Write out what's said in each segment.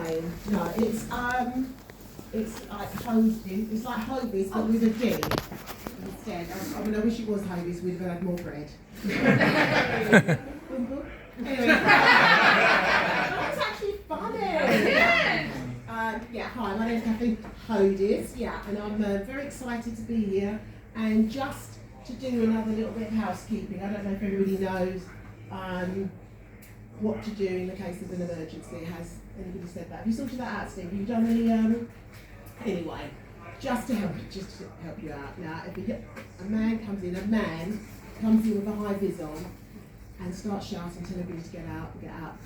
fine. No, it's like Hovis. It's like Hovis, but with a D instead. I mean, I wish it was Hovis. We'd have had more bread. Anyway, that's actually funny. Yeah, hi, my name's Kathleen Hodis, and I'm very excited to be here and just to do another little bit of housekeeping. I don't know if everybody knows what to do in the case of an emergency. Has anybody said that? Have you sorted that out, Steve? Have you done the, anyway, just to help you out. Now, if a man comes in with a high vis on, and start shouting, tell everybody to get out,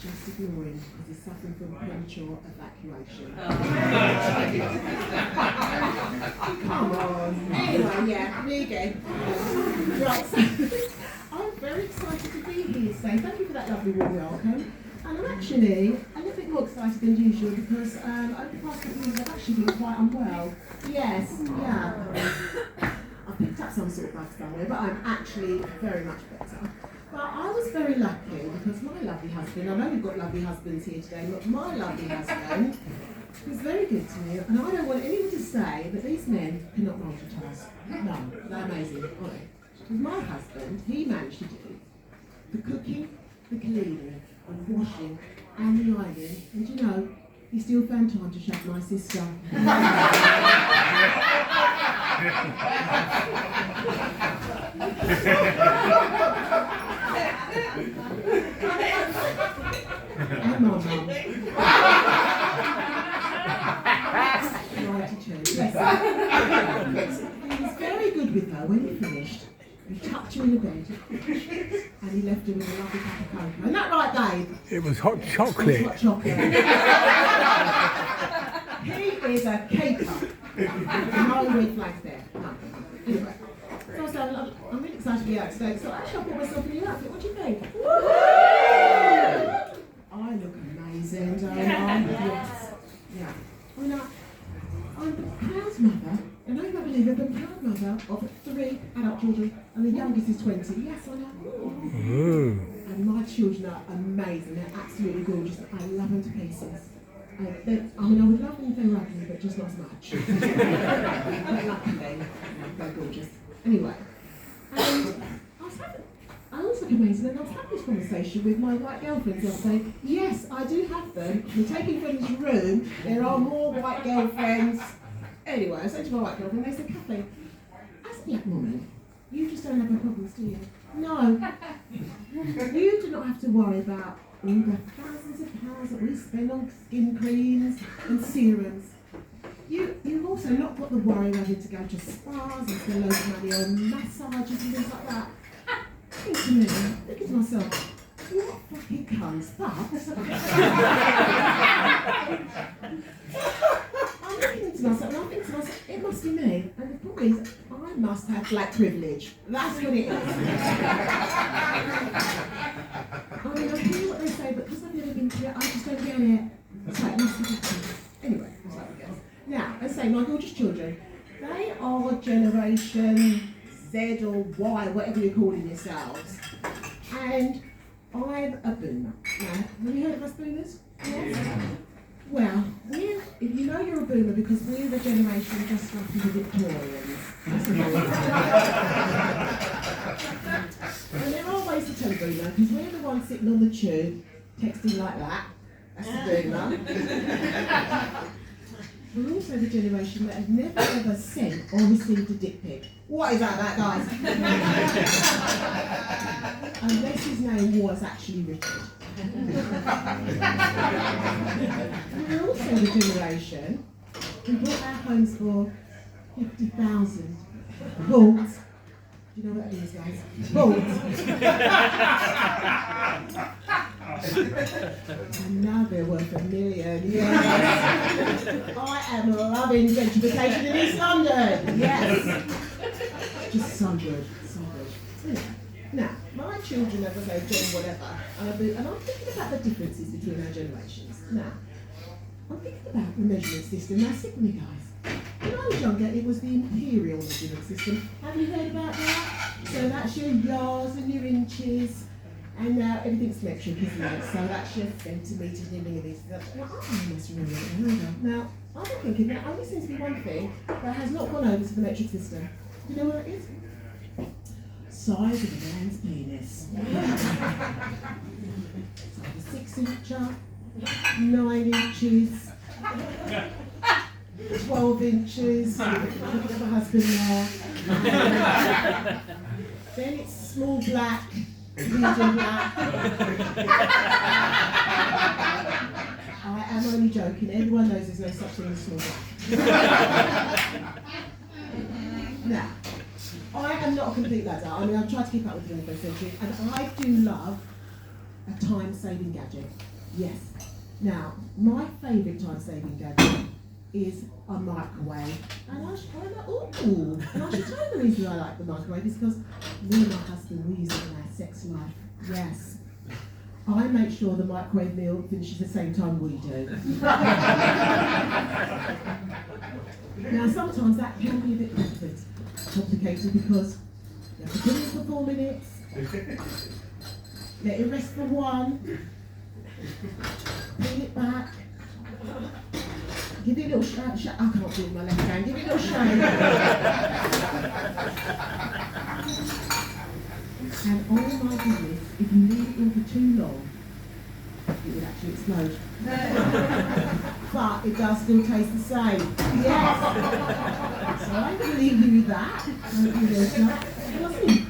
just ignore him because he's suffering from premature evacuation. Come on. Anyway, me again. Right, so I'm very excited to be here today. Thank you for that lovely warm welcome. And I'm actually a little bit more excited than usual because over the past couple of years I've actually been quite unwell. Yes, I've picked up some sort of bug somewhere, but I'm actually very much better. But I was very lucky because my lovely husband, I know we've got lovely husbands here today, but my lovely husband was very good to me, and I don't want anyone to say that these men cannot multitask. No, they're amazing, aren't they? Because my husband, he managed to do the cooking, the cleaning, and washing, and the ironing, and you know, he still found time to shove my sister. And my mum. 92. He was very good with her when he finished. He tucked her in the bed and he left her with a lovely cup of cocoa. Isn't that right, Dave? It was hot chocolate. It was hot chocolate. He is a caper. No red flags there. No. Anyway. So I'm really excited to be out today. So actually I put myself in your outfit. What do you think? I look amazing, don't I? Yes. Yeah. Well, I'm the proud mother, and I can't believe it, I'm the proud mother of 3 adult children, and the youngest is 20. Yes, I know. And my children are amazing. They're absolutely gorgeous. I love them to pieces. I would love them if they were ugly, but just not as much. But luckily, they're gorgeous. Anyway, I also look amazing, and I was having this conversation with my white girlfriends the other day. Yes, I do have them. We're taking from this room. There are more white girlfriends. Anyway, I said to my white girlfriend, they said, Kathleen, as a black woman, you just don't have no problems, do you? No. You do not have to worry about all the thousands of pounds that we spend on skin creams and serums. You've also not got the worry of having to go to spas and spend loads of money on massages and things like that. I think to me, thinking to myself, what fucking cunts, but I'm thinking to myself, it must be me, and the problem is, I must have black privilege. That's what it is. I mean, I hear what they say, but because I've never been to it, I just don't get it. So it must be different. Anyway, that's like it goes. Now, as I say, my gorgeous children, they are Generation Z or Y, whatever you're calling yourselves. And I'm a boomer. Now, have you heard of us boomers? Yes? Well, if you know you're a boomer because we're the generation just after the Victorians. And there are ways to tell a boomer because we're the ones sitting on the tube texting like that. That's a boomer. We're also the generation that have never ever sent or received a dick pic. What is that guys? Unless his name was actually Richard. We're also the generation who bought our homes for 50,000. Bought. Do you know what that is, guys? Bought. And now they're worth $1 million. Yes. I am loving gentrification in East London. Yes. Just so good. So good. Yeah. Now, my children, as I say, doing whatever, and I'm thinking about the differences between our generations. Now, I'm thinking about the measurement system. Now, stick with me, guys. When I was younger, it was the imperial measurement system. Have you heard about that? So that's your yards and your inches. And now everything's metric, isn't it? So that's your centimetres, millimetres. Well, I'm messing around with it. Now, I'm thinking there only seems to be one thing that has not gone over to the metric system. You know what it is? Size of a man's penis. It's like a 6-incher, 9 inches, 12 inches. Look at my husband there. Then it's small black, medium black. I am only joking. Everyone knows there's no such thing as small black. Now, I am not a complete ladder. I mean, I've tried to keep up with the 21st century, and I do love a time-saving gadget. Yes. Now, my favourite time-saving gadget is a microwave. And I should tell you the reason I like the microwave is because me and my husband, we use it in our sex life. Yes. I make sure the microwave meal finishes the same time we do. Now, sometimes that can be a bit complicated because you have to put it for 4 minutes, let it rest for 1, bring it back, give it a little shake. I can't do it with my left hand. Give it a little shake. And oh my goodness, if you leave it in for too long, it would actually explode. But it does still taste the same. Yes. So I'm going to leave you with that. It doesn't